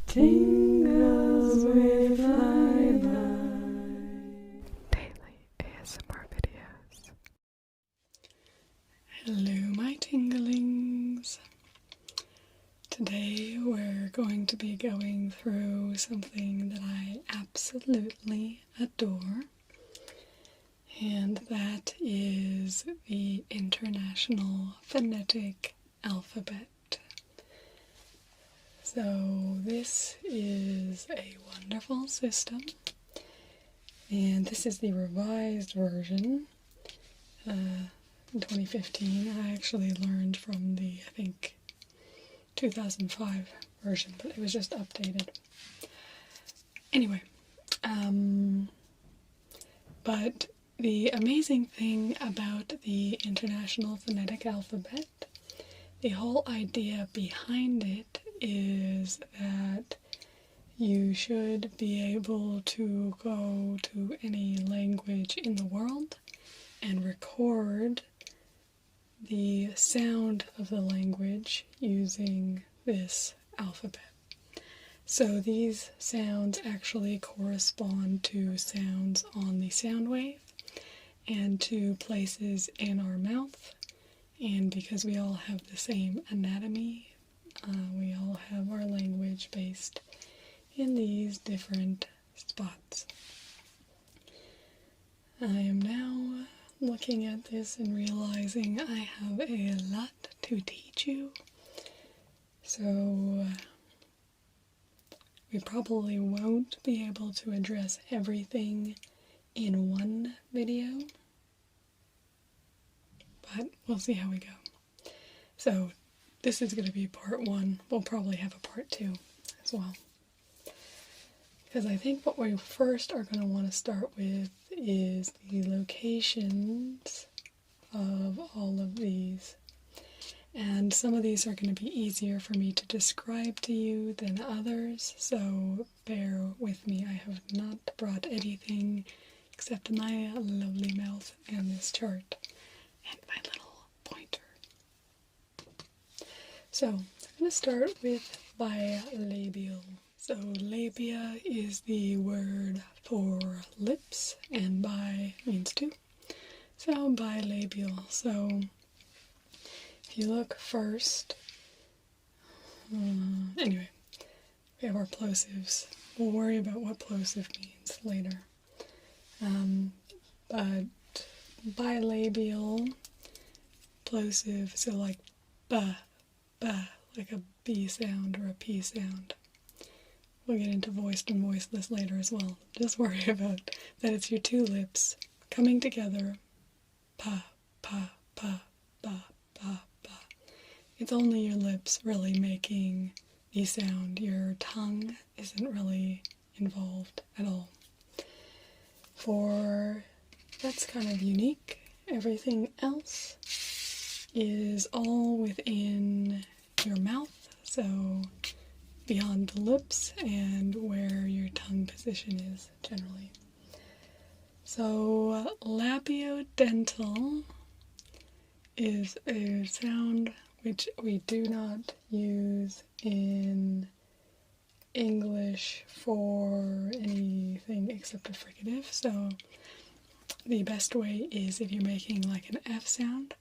Tingles with flyby. Daily ASMR videos. Hello, my tinglings. Today we're going to be going through something that I absolutely adore, and that is the International Phonetic Alphabet. So this is a wonderful system, and this is the revised version. In 2015, I actually learned from the, I think, 2005 version, but it was just updated. Anyway, but the amazing thing about the International Phonetic Alphabet, the whole idea behind it is that you should be able to go to any language in the world and record the sound of the language using this alphabet. So these sounds actually correspond to sounds on the sound wave and to places in our mouth. And because we all have the same anatomy, we all have our language based in these different spots. I am now looking at this and realizing I have a lot to teach you. So we probably won't be able to address everything in one video, but we'll see how we go. So this is going to be part one. We'll probably have a part two as well. Because I think what we first are going to want to start with is the locations of all of these. And some of these are going to be easier for me to describe to you than others, so bear with me. I have not brought anything except my lovely mouth and this chart and my little pointer. So I'm going to start with bilabial. So labia is the word for lips, and bi means two. So bilabial. So if you look first, anyway, we have our plosives. We'll worry about what plosive means later. But bilabial, plosive, so like ba, like a B sound or a P sound. We'll get into voiced and voiceless later as well. Just worry about that it's your two lips coming together. Pa, pa, pa, ba, ba, ba. It's only your lips really making the sound. Your tongue isn't really involved at all. That's kind of unique. Everything else is all within your mouth, so beyond the lips and where your tongue position is generally. So labiodental is a sound which we do not use in English for anything except a fricative. So the best way is if you're making like an F sound,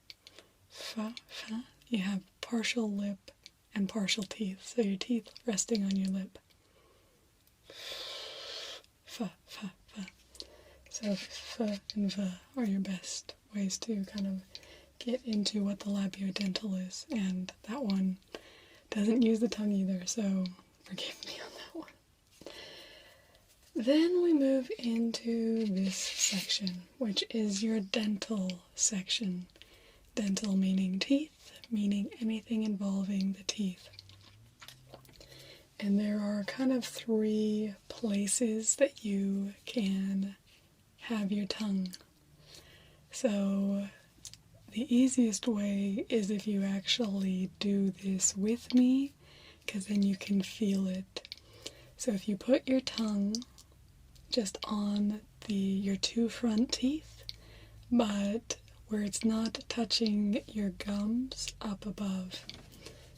fa, fa, you have partial lip and partial teeth. So your teeth resting on your lip. Fa, fa, fa. So fa and va are your best ways to kind of get into what the labiodental is. And that one doesn't use the tongue either, so forgive me on that one. Then we move into this section, which is your dental section. Dental meaning teeth, meaning anything involving the teeth. And there are kind of three places that you can have your tongue. So the easiest way is if you actually do this with me, because then you can feel it. So if you put your tongue just on your two front teeth, but where it's not touching your gums up above.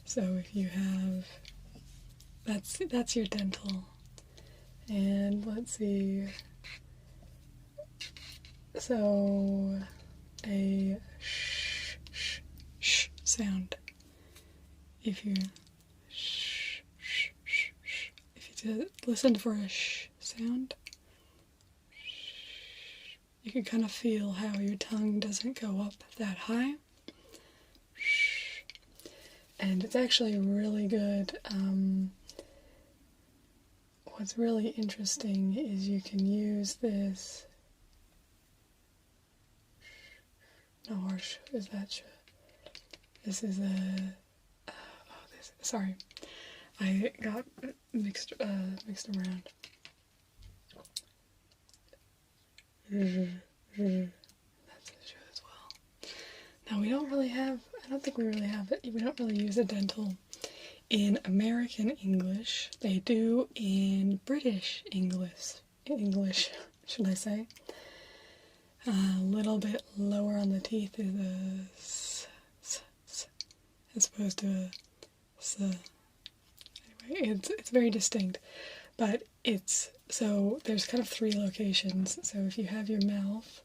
So if you have that's your dental. And let's see. So a sh sound. If you listen for a sh sound, you can kind of feel how your tongue doesn't go up that high. And it's actually really good. What's really interesting is you can use this. No, harsh is that sh. This is a. Sorry, I got mixed around. That's a sh as well. Now we don't really have. I don't think we really have it. We don't really use a dental in American English. They do in British English. Should I say? A little bit lower on the teeth is a s, as opposed to a s. Anyway, it's very distinct, but so there's kind of 3 locations. So if you have your mouth,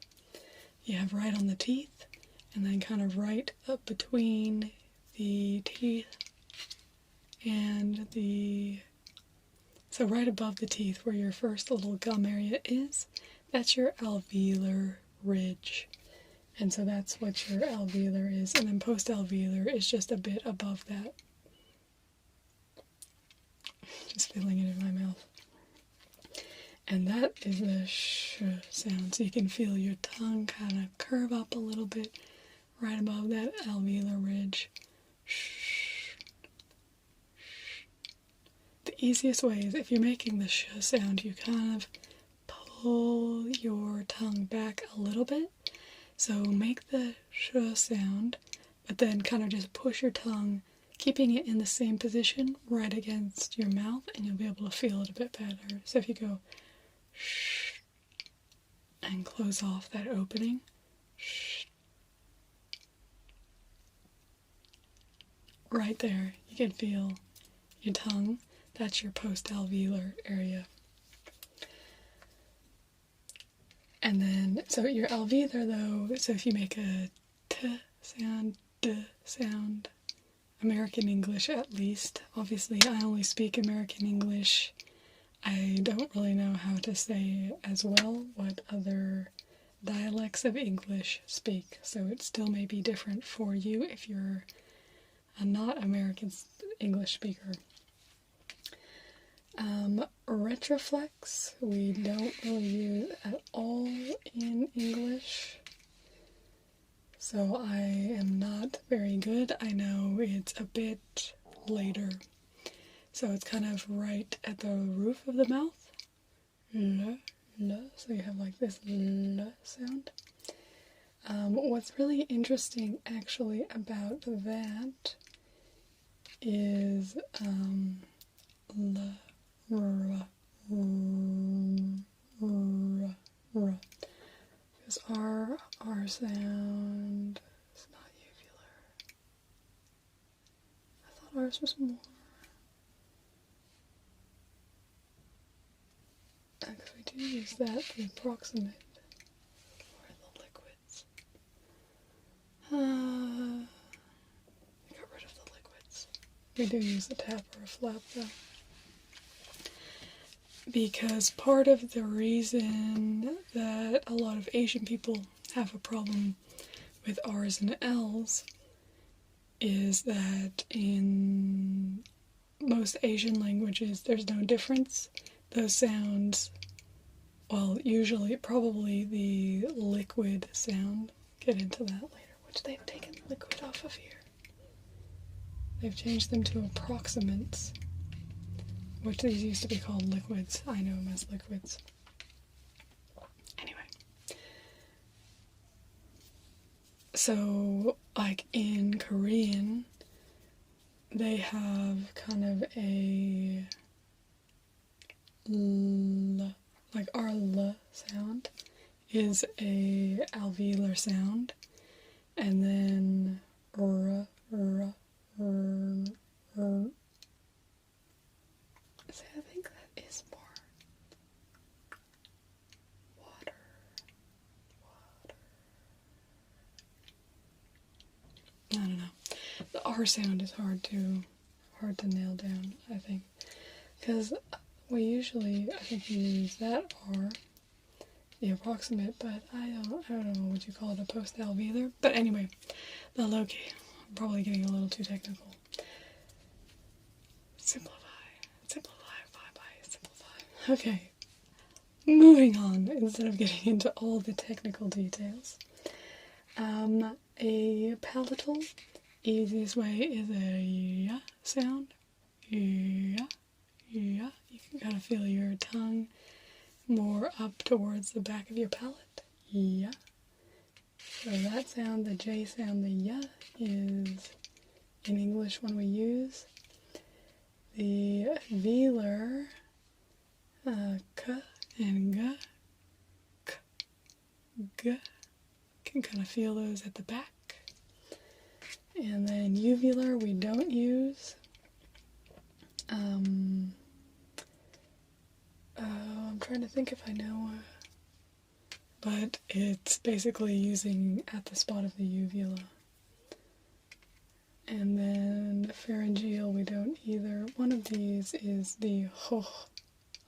you have right on the teeth, and then kind of right up between the teeth and so right above the teeth where your first little gum area is, that's your alveolar ridge. And so that's what your alveolar is. And then post-alveolar is just a bit above that. Just feeling it in my mouth. And that is the sh sound. So you can feel your tongue kind of curve up a little bit right above that alveolar ridge. The easiest way is if you're making the sh sound, you kind of pull your tongue back a little bit. So make the sh sound, but then kind of just push your tongue, keeping it in the same position right against your mouth, and you'll be able to feel it a bit better. So if you go sh and close off that opening, sh, right there, you can feel your tongue. That's your post-alveolar area. And then, so your alveolar though, so if you make a t sound, d sound, American English at least, obviously I only speak American English, I don't really know how to say as well what other dialects of English speak, so it still may be different for you if you're a not American English speaker. Retroflex, we don't really use at all in English, so I am not very good. I know it's a bit later, so it's kind of right at the roof of the mouth, l, so you have like this l sound. What's really interesting actually about that is l, r, because R sound is not uvular. I thought ours was more. Because we do use that to approximate for the liquids. Got rid of the liquids. We do use a tap or a flap though. Because part of the reason that a lot of Asian people have a problem with R's and L's is that in most Asian languages there's no difference. Those sounds, well, usually, probably the liquid sound, get into that later, which they've taken liquid off of here. They've changed them to approximants, which these used to be called liquids. I know them as liquids. Anyway. So, like in Korean, they have kind of a l, like our l sound is a alveolar sound, and then r, See, I think that is more water. I don't know. The R sound is hard to nail down, I think. Because we usually, I think we use that R, the approximate, but I don't know, would you call it a post-alveolar? But anyway, the low key. I'm probably getting a little too technical. Simplify, flyby, simplify. Okay, moving on, instead of getting into all the technical details. A palatal, easiest way is a ya sound. Ya. You can kind of feel your tongue more up towards the back of your palate. Ya. So that sound, the J sound, the ya, is in English when we use. The velar, k and g, k, g, can kind of feel those at the back. And then uvular we don't use. I'm trying to think if I know, but it's basically using at the spot of the uvula. And then pharyngeal we don't either. One of these is the ho.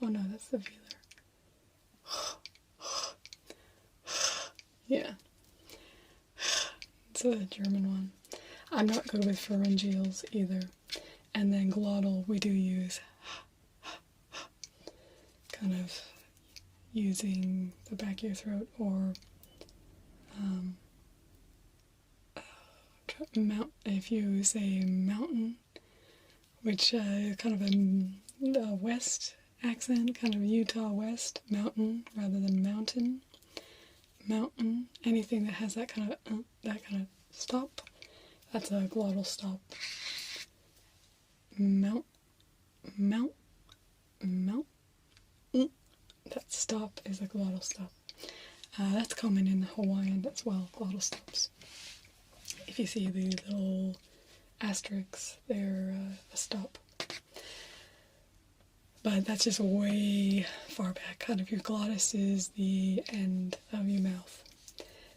Oh no, that's the velar. Yeah. It's a German one. I'm not good with pharyngeals either. And then glottal we do use. Kind of using the back of your throat, or if you say mountain, which kind of a west accent, kind of Utah west, mountain rather than mountain. Mountain, anything that has that kind of stop, that's a glottal stop. Mount. That stop is a glottal stop. That's common in Hawaiian as well, glottal stops. If you see the little asterisks, they're a stop. But that's just way far back. Kind of your glottis is the end of your mouth.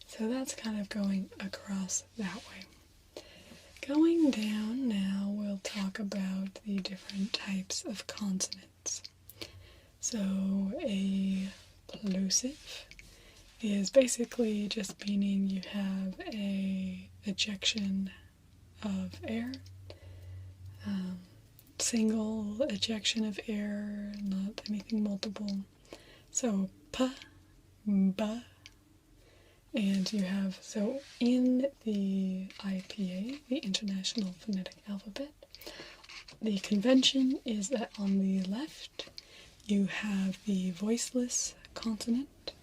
So that's kind of going across that way. Going down now, we'll talk about the different types of consonants. So a plosive is basically just meaning you have a ejection of air, single ejection of air, not anything multiple. So p, b, and you have, so in the IPA, the International Phonetic Alphabet, the convention is that on the left you have the voiceless consonant,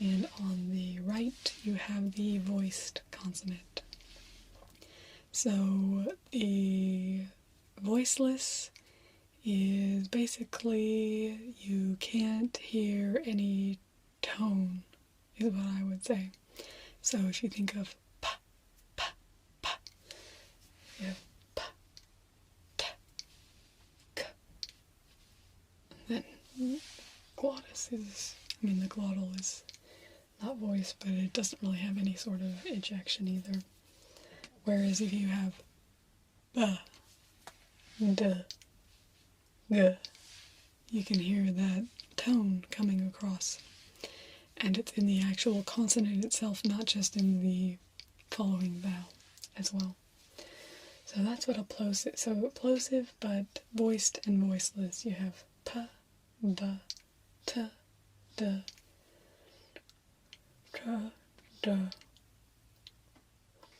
and on the right you have the voiced consonant. So the voiceless is basically you can't hear any tone, is what I would say. So if you think of p, p, p, you have p, t, k. And then glottis is, the glottal is not voice, but it doesn't really have any sort of ejection either. Whereas if you have b, d, g, you can hear that tone coming across. And it's in the actual consonant itself, not just in the following vowel as well. So that's what a plosive, so plosive but voiced and voiceless. You have p, b, t, d, tr, d,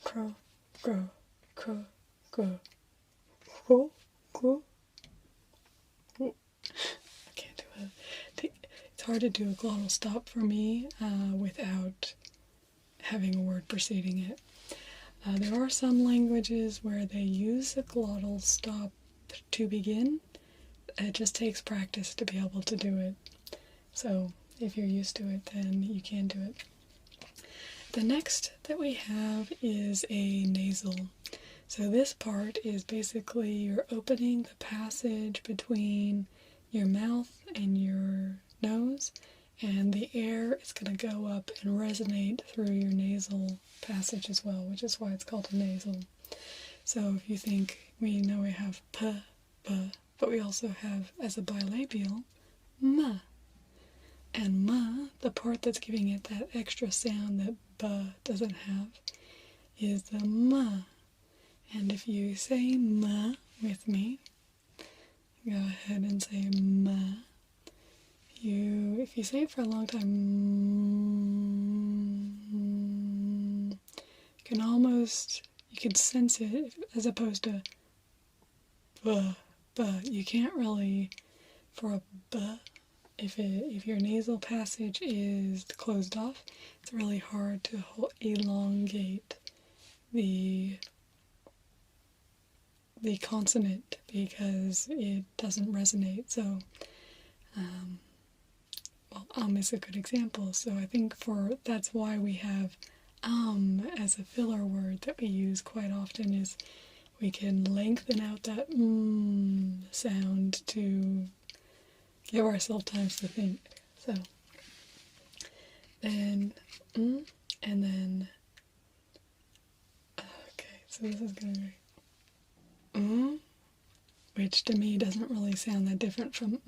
tr, gr, kr, g, go, go. I can't do it. It's hard to do a glottal stop for me without having a word preceding it. There are some languages where they use a glottal stop to begin. It just takes practice to be able to do it. So if you're used to it, then you can do it. The next that we have is a nasal. So this part is basically you're opening the passage between your mouth and your nose, and the air is going to go up and resonate through your nasal passage as well, which is why it's called a nasal. So if you think, we know we have p, b, but we also have, as a bilabial, m. And m, the part that's giving it that extra sound that b doesn't have, is the m. And if you say m with me, go ahead and say m. If you say it for a long time, you can sense it as opposed to b. You can't really, for a b, if your nasal passage is closed off, it's really hard to elongate the consonant because it doesn't resonate. So, is a good example. So I think that's why we have as a filler word that we use quite often, is we can lengthen out that sound to give ourselves time to think. So then and then okay, so this is gonna be which to me doesn't really sound that different from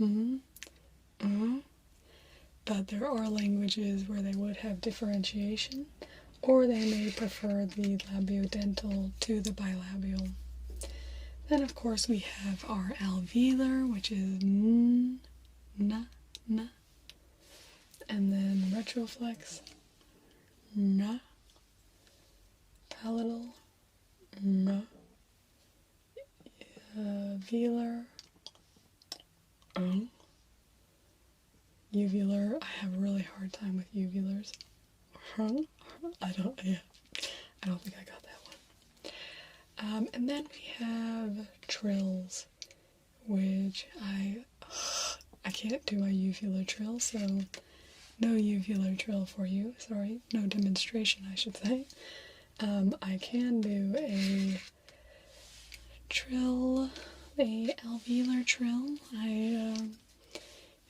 but there are languages where they would have differentiation, or they may prefer the labiodental to the bilabial. Then of course we have our alveolar, which is n, and then retroflex, n, palatal, n, velar, uvular. I have a really hard time with uvulars. I don't think I got that one. And then we have trills, which I can't do a uvular trill, so no uvular trill for you. Sorry, no demonstration, I should say. I can do a trill, a alveolar trill.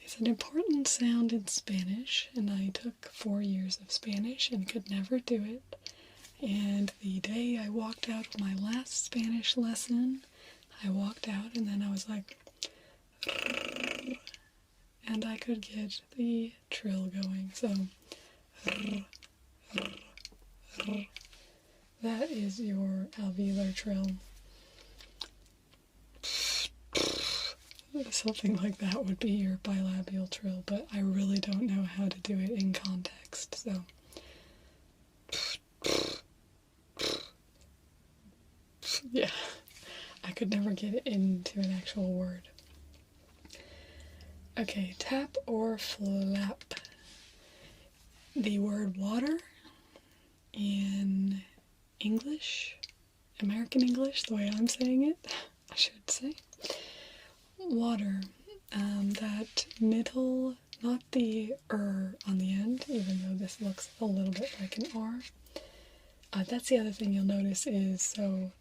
It's an important sound in Spanish, and I took 4 years of Spanish and could never do it. And the day I walked out of my last Spanish lesson, I walked out and then I was like, and I could get the trill going. So, that is your alveolar trill. Something like that would be your bilabial trill, but I really don't know how to do it in context, so. Yeah, I could never get it into an actual word. Okay, tap or flap. The word water in English, American English, the way I'm saying it, I should say. Water, that middle, not the on the end, even though this looks a little bit like an R. That's the other thing you'll notice is, so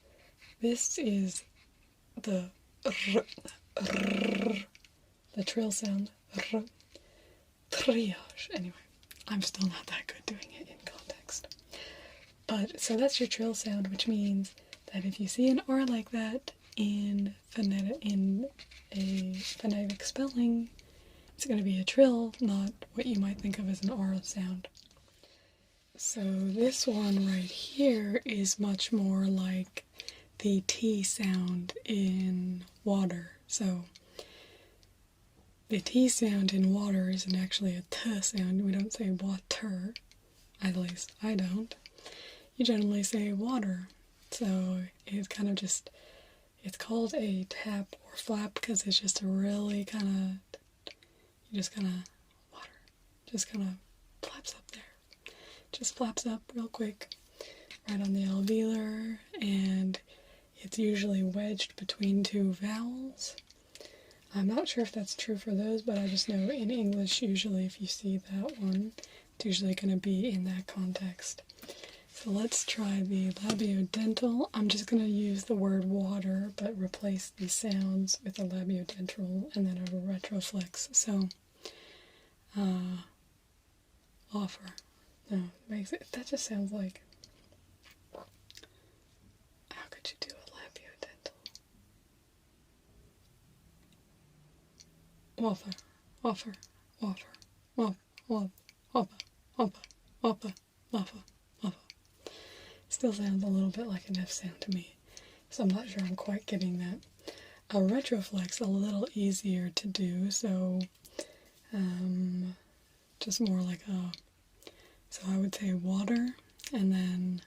this is the trill sound, triage. Anyway, I'm still not that good doing it in context. But, so that's your trill sound, which means that if you see an R like that in a phonetic spelling, it's going to be a trill, not what you might think of as an R sound. So this one right here is much more like the T sound in water. So the T sound in water isn't actually a T sound. We don't say water, at least I don't. You generally say water. So it's kind of just, it's called a tap or flap because it's just a really kind of, you just kind of, water, just kind of flaps up there. Just flaps up real quick, right on the alveolar, and it's usually wedged between two vowels. I'm not sure if that's true for those, but I just know in English, usually if you see that one, it's usually going to be in that context. So let's try the labiodental. I'm just going to use the word water, but replace the sounds with a labiodental and then a retroflex. So, offer. No, that just sounds like, how could you do a labiodental? Offer, offer, offer, offer, offer, offer, offer, offer, offer. Still sounds a little bit like an F sound to me, so I'm not sure I'm quite getting that. A retroflex a little easier to do, so just more like so I would say water, and then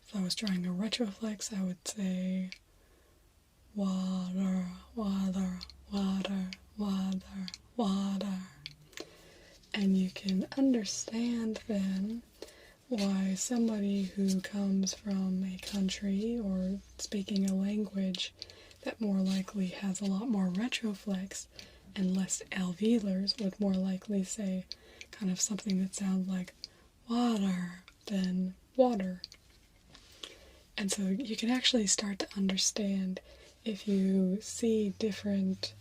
if I was trying a retroflex, I would say water, water, water, water, water. And you can understand then why somebody who comes from a country or speaking a language that more likely has a lot more retroflex and less alveolars would more likely say kind of something that sounds like water than water. And so you can actually start to understand if you see different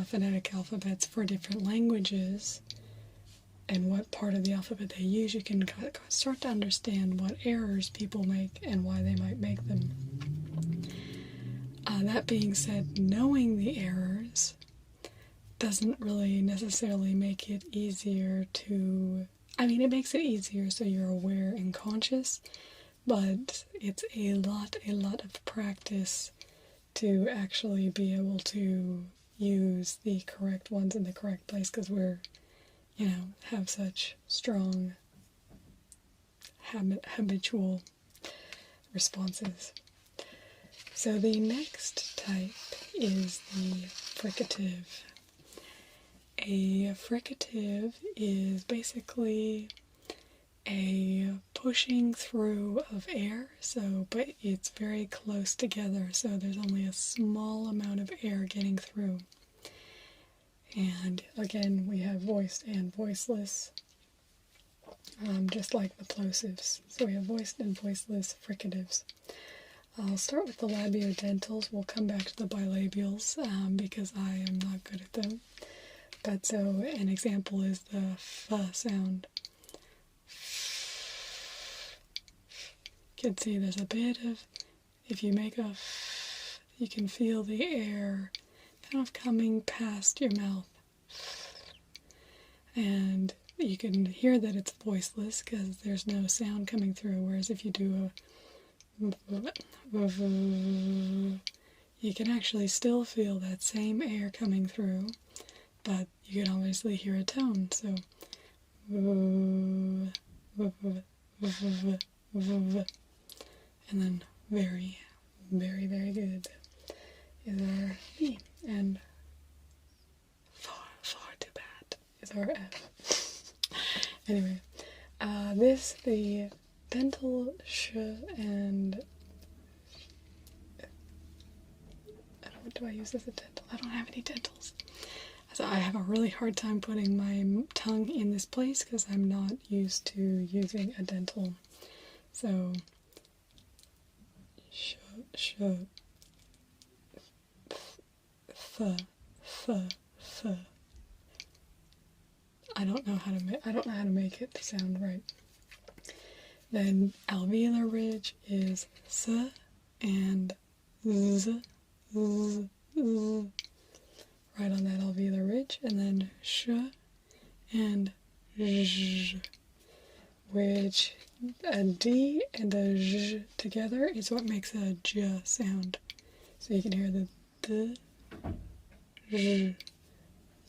phonetic alphabets for different languages and what part of the alphabet they use, you can start to understand what errors people make and why they might make them. That being said, knowing the errors doesn't really necessarily make it easier to... I mean, it makes it easier so you're aware and conscious, but it's a lot of practice to actually be able to use the correct ones in the correct place, because we're have such strong habitual responses. So the next type is the fricative. A fricative is basically a pushing through of air, but it's very close together, so there's only a small amount of air getting through. And again, we have voiced and voiceless, just like the plosives. So we have voiced and voiceless fricatives. I'll start with the labiodentals. We'll come back to the bilabials because I am not good at them. But so an example is the f sound. You can see there's a bit of, if you make a f, you can feel the air kind of coming past your mouth. And you can hear that it's voiceless because there's no sound coming through, whereas if you do you can actually still feel that same air coming through, but you can obviously hear a tone. So and then very, very, very good is our B, and far too bad is our F. Anyway, the dental sh and what do I use as a dental? I don't have any dentals. So I have a really hard time putting my tongue in this place because I'm not used to using a dental. So sh, th. I don't know how to make it sound right. Then alveolar ridge is s and z, right on that alveolar ridge, and then sh and zh, which a d and a zh together is what makes a j sound. So you can hear the d, zh,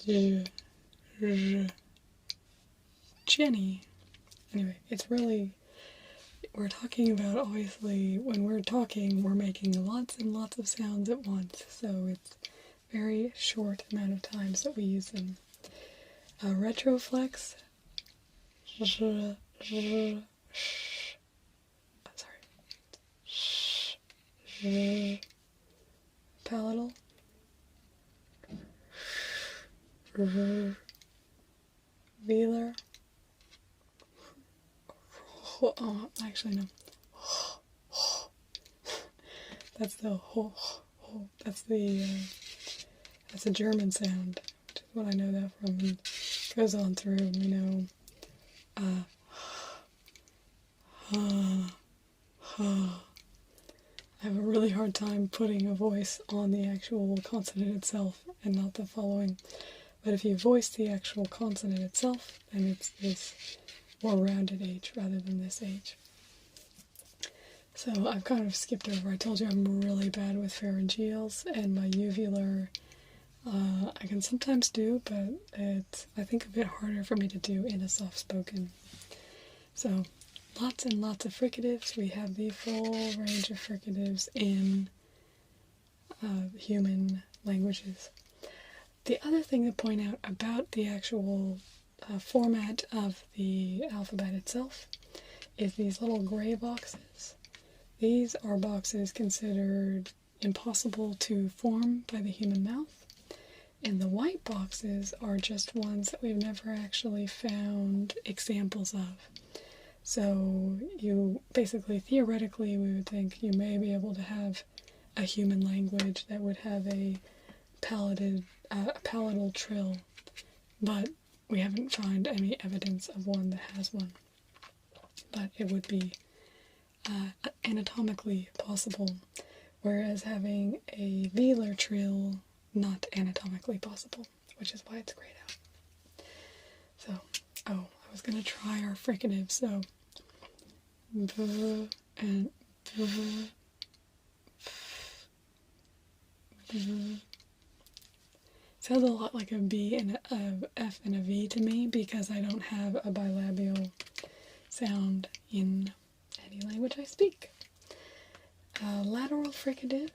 zh, zh. Jenny. Anyway, it's really, we're talking about, obviously, when we're talking, we're making lots and lots of sounds at once, so it's very short amount of times that we use them. Retroflex, palatal, velar, oh, actually no. That's the that's a German sound, which is what I know that from. And goes on through, I have a really hard time putting a voice on the actual consonant itself and not the following. But if you voice the actual consonant itself, then it's this more rounded H rather than this H. So I've kind of skipped over. I told you I'm really bad with pharyngeals, and my uvular I can sometimes do, but it's, I think, a bit harder for me to do in a soft-spoken. So lots and lots of fricatives. We have the full range of fricatives in human languages. The other thing to point out about the actual format of the alphabet itself is these little gray boxes. These are boxes considered impossible to form by the human mouth, and the white boxes are just ones that we've never actually found examples of. So you basically, theoretically, we would think you may be able to have a human language that would have a palatal trill, but we haven't found any evidence of one that has one. But it would be anatomically possible, whereas having a velar trill, not anatomically possible, which is why it's grayed out. So, I was going to try our fricatives, so v and v, v. Sounds a lot like a B and a F and a V to me, because I don't have a bilabial sound in any language I speak. Lateral fricative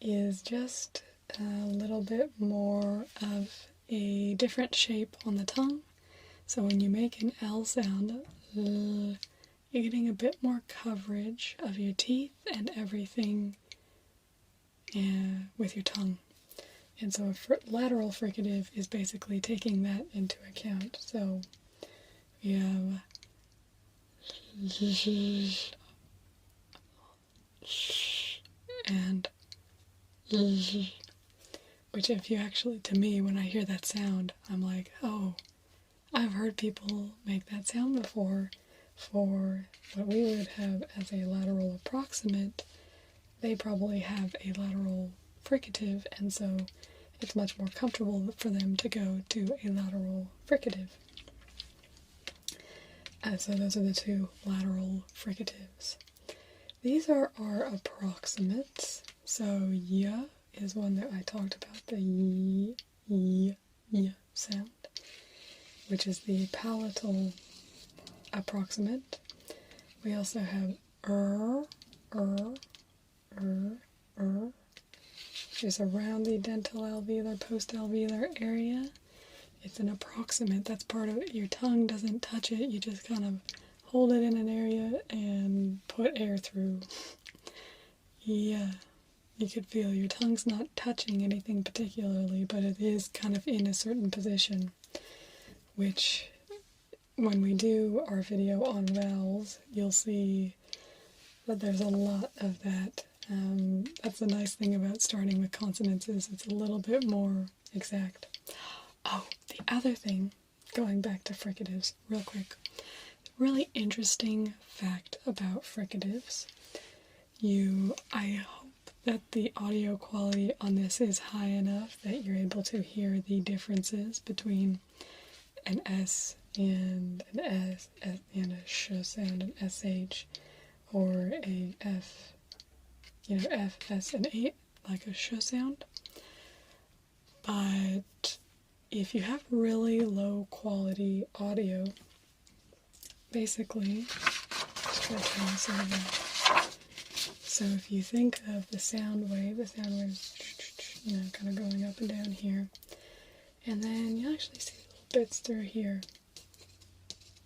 is just a little bit more of a different shape on the tongue. So when you make an L sound, you're getting a bit more coverage of your teeth and everything with your tongue. And so a lateral fricative is basically taking that into account. So we have and which, if you actually, to me, when I hear that sound, I'm like, oh, I've heard people make that sound before for what we would have as a lateral approximant. They probably have a lateral fricative, and so it's much more comfortable for them to go to a lateral fricative. So those are the two lateral fricatives. These are our approximants. So y is one that I talked about, the y sound, which is the palatal approximant. We also have which is around the dental alveolar, post-alveolar area. It's an approximant. That's part of it. Your tongue doesn't touch it. You just kind of hold it in an area and put air through. Yeah, you could feel your tongue's not touching anything particularly, but it is kind of in a certain position, which when we do our video on vowels, you'll see that there's a lot of that. That's the nice thing about starting with consonants, is it's a little bit more exact. Oh, the other thing, going back to fricatives real quick, really interesting fact about fricatives. I hope that the audio quality on this is high enough that you're able to hear the differences between an S and an S and a sh sound, an SH, or a F, F, S, and A, like a sh sound. But if you have really low quality audio, basically, so if you think of the sound wave kind of going up and down here, and then you actually see little bits through here.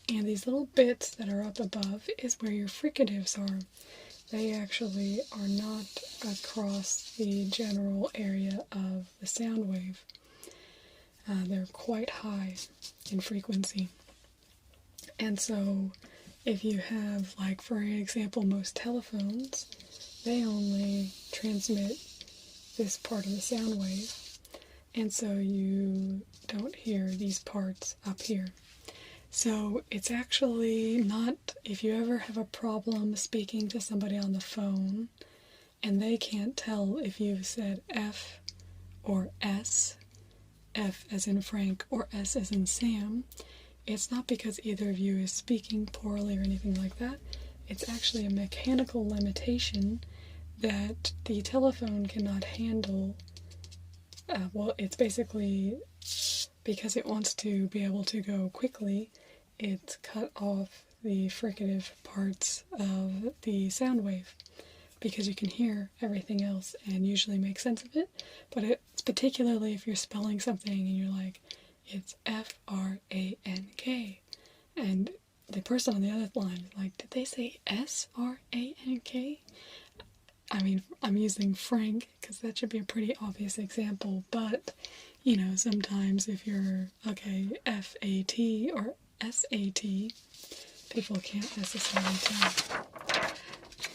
And these little bits that are up above is where your fricatives are. They actually are not across the general area of the sound wave. They're quite high in frequency. And so if you have, like, for example, most telephones, they only transmit this part of the sound wave, and so you don't hear these parts up here. So it's actually not, if you ever have a problem speaking to somebody on the phone and they can't tell if you've said F or S, F as in Frank or S as in Sam, it's not because either of you is speaking poorly or anything like that. It's actually a mechanical limitation that the telephone cannot handle. Well, it's basically because it wants to be able to go quickly, it's cut off the fricative parts of the sound wave, because you can hear everything else and usually make sense of it. But it's particularly if you're spelling something and you're like, it's F-R-A-N-K, and the person on the other line is like, did they say S-R-A-N-K? I mean, I'm using Frank because that should be a pretty obvious example, but, you know, sometimes if you're, okay, F-A-T or S-A-T, people can't necessarily tell.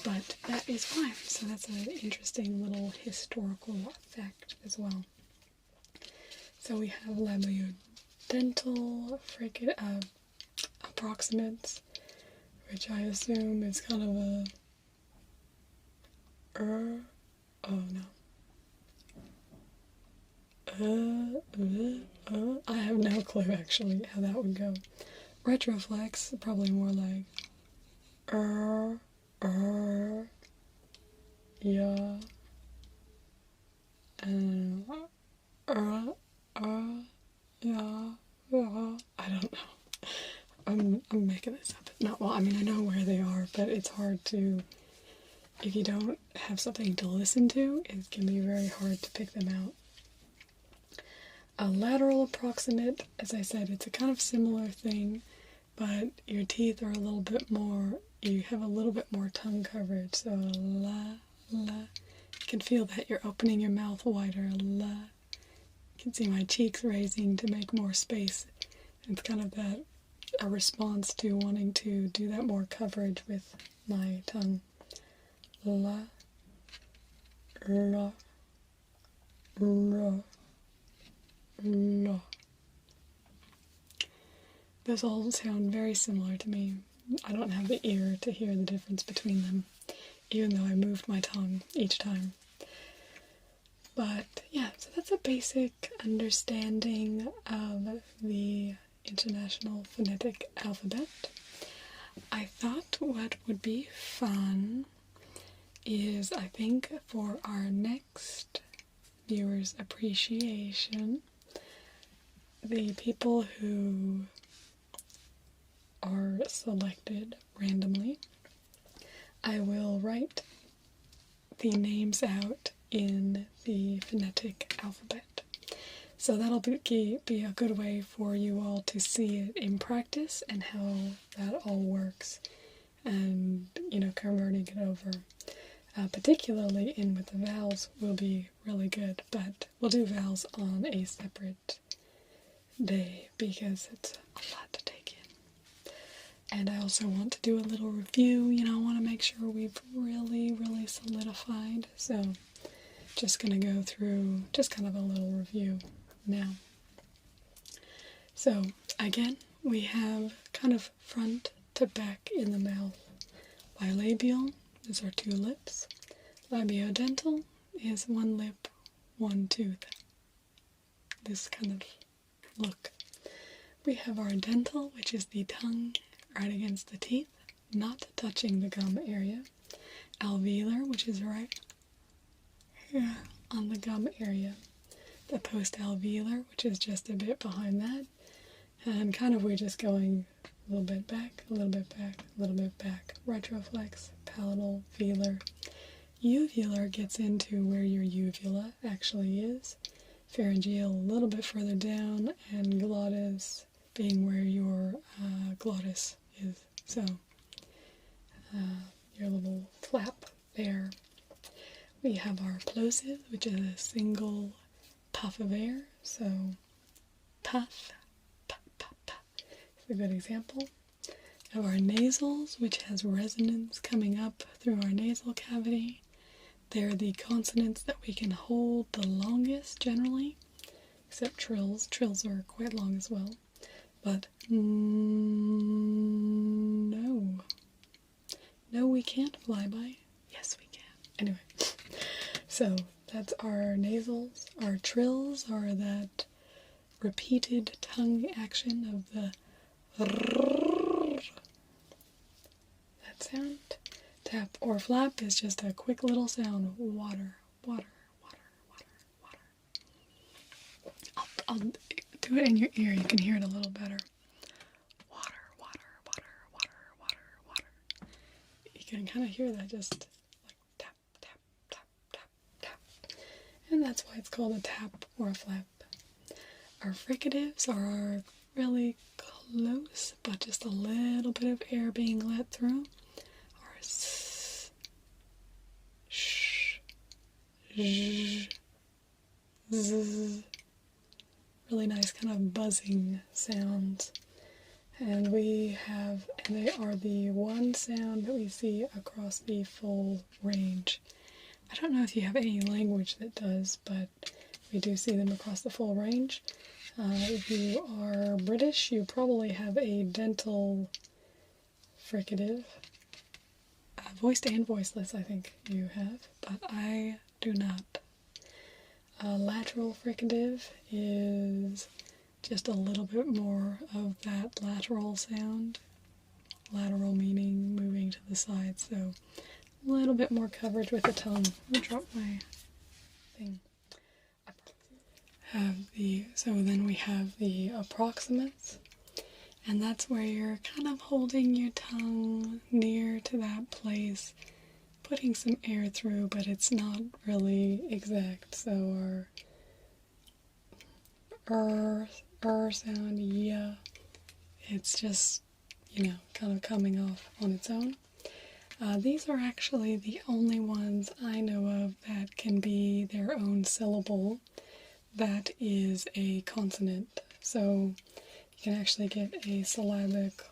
But that is fine, so that's an interesting little historical fact as well. So we have labiodental, approximants, which I assume is kind of a I have no clue actually how that would go. Retroflex, probably more like yeah, and yeah, I don't know. I'm making this up. Not well, I mean, I know where they are, but it's hard to, if you don't have something to listen to, it can be very hard to pick them out. A lateral approximate, as I said, it's a kind of similar thing, but your teeth are a little bit more, you have a little bit more tongue coverage, so la, you can feel that you're opening your mouth wider, la. You can see my cheeks raising to make more space. It's kind of that, a response to wanting to do that more coverage with my tongue. La, la, la, la. Those all sound very similar to me. I don't have the ear to hear the difference between them, even though I moved my tongue each time. But yeah, so that's a basic understanding of the International Phonetic Alphabet. I thought what would be fun is, I think, for our next viewers' appreciation, the people who are selected randomly, I will write the names out in the phonetic alphabet. So that'll be a good way for you all to see it in practice and how that all works, and, you know, converting it over. Particularly in with the vowels will be really good, but we'll do vowels on a separate day because it's a lot to take in. And I also want to do a little review, you know, I want to make sure we've really solidified, so just going to go through just kind of a little review now. So again, we have kind of front to back in the mouth. Bilabial is our two lips. Labiodental is one lip, one tooth. This kind of look. We have our dental, which is the tongue right against the teeth, not touching the gum area. Alveolar, which is right here on the gum area. The postalveolar, which is just a bit behind that. And kind of we're just going a little bit back, a little bit back, a little bit back. Retroflex, palatal, velar. Uvular gets into where your uvula actually is. Pharyngeal a little bit further down, and glottis being where your glottis is. So, your little flap there. We have our plosive, which is a single puff of air. So, puff, puff, puff, puff. It's a good example. have our nasals, which has resonance coming up through our nasal cavity. They're the consonants that we can hold the longest generally, except trills. Trills are quite long as well. But no. No, we can't fly by. Yes, we can. Anyway, so that's our nasals. Our trills are that repeated tongue action of the that sound. Tap or flap is just a quick little sound. Water, water, water, water, water. I'll do it in your ear. You can hear it a little better. Water, water, water, water, water, water. You can kind of hear that just like tap, tap, tap, tap, tap. And that's why it's called a tap or a flap. Our fricatives are really close, but just a little bit of air being let through. Our s, sh, zh, z. Really nice kind of buzzing sounds. And they are the one sound that we see across the full range. I don't know if you have any language that does, but we do see them across the full range. If you are British, you probably have a dental fricative. Voiced and voiceless, I think you have, but I do not. Lateral fricative is just a little bit more of that lateral sound. Lateral meaning moving to the side, so a little bit more coverage with the tongue. Let me drop my thing. So then we have the approximants, and that's where you're kind of holding your tongue near to that place, putting some air through, but it's not really exact. So our sound, yeah, it's just, kind of coming off on its own. These are actually the only ones I know of that can be their own syllable. That is a consonant. So you can actually get a syllabic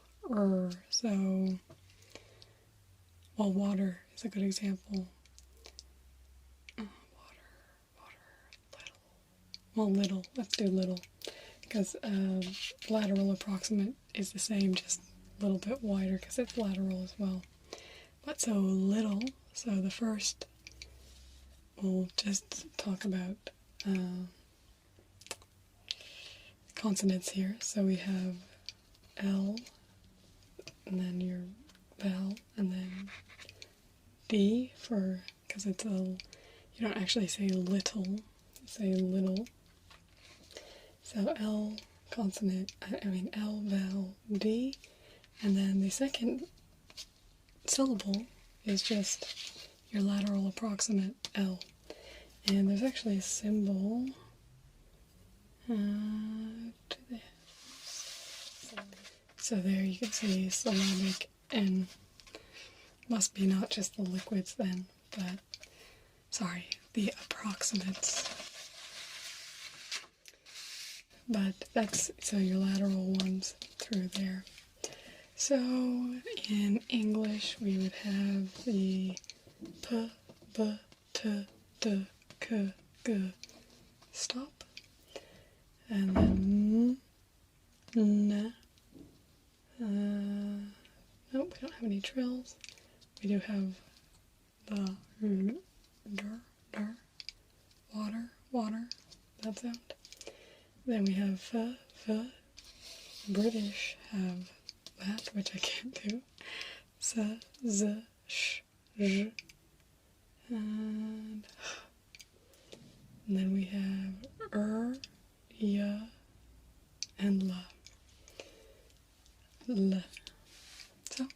So, water is a good example. Little. Let's do little. Because lateral approximate is the same, just a little bit wider because it's lateral as well. But so little, so the first, we'll just talk about consonants here. So we have L, and then your vowel, and then D because it's you don't actually say little, you say little. So L consonant, L vowel D, and then the second syllable is just your lateral approximate L. And there's actually a symbol so there you can see syllabic N. Must be not just the liquids then, but sorry, the approximants. But that's so your lateral ones through there. So in English we would have the p, b, t, d, k, g stop. And then n. Nope, we don't have any trills. We do have the water, that sound. Then we have f. British have that, which I can't do. S, z, sh, zh, and then we have ya, and la. So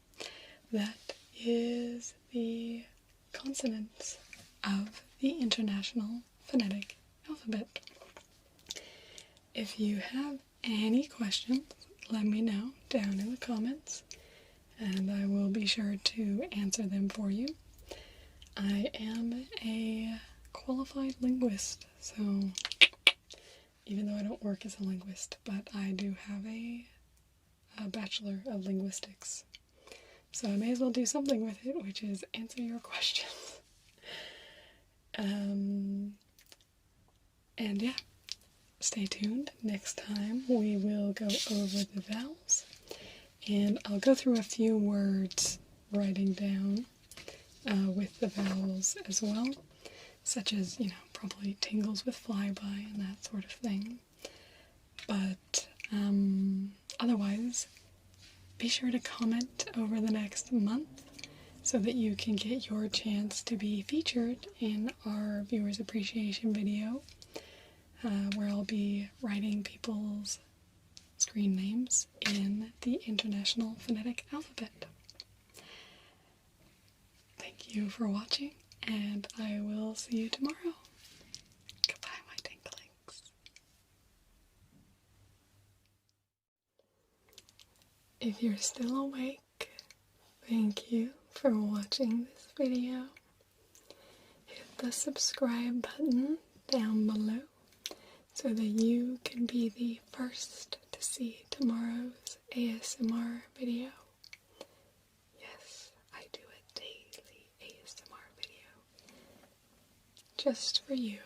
that is the consonants of the International Phonetic Alphabet. If you have any questions, let me know down in the comments, and I will be sure to answer them for you. I am a qualified linguist, so even though I don't work as a linguist, but I do have a a Bachelor of Linguistics. So I may as well do something with it, which is answer your questions. And yeah, stay tuned. Next time we will go over the vowels, and I'll go through a few words writing down with the vowels as well, such as, probably tingles with flyby and that sort of thing. But otherwise, be sure to comment over the next month so that you can get your chance to be featured in our Viewers Appreciation video, where I'll be writing people's screen names in the International Phonetic Alphabet. Thank you for watching, and I will see you tomorrow. Goodbye, my tinklings. If you're still awake, thank you for watching this video. Hit the subscribe button down below so that you can be the first to see tomorrow's ASMR video. Yes, I do a daily ASMR video just for you.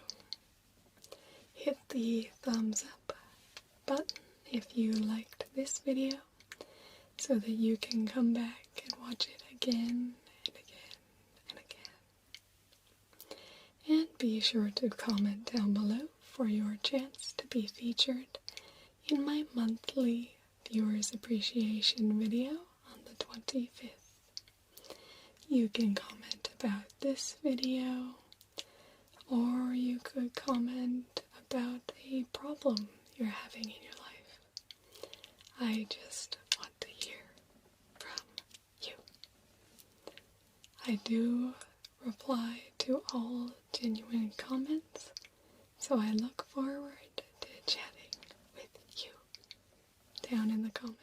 Hit the thumbs up button if you liked this video so that you can come back and watch it again and again and again. And be sure to comment down below for your chance to be featured in my monthly Viewers Appreciation video on the 25th. You can comment about this video, or you could comment about a problem you're having in your life. I just want to hear from you. I do reply to all genuine comments, so I look forward to chatting with you down in the comments.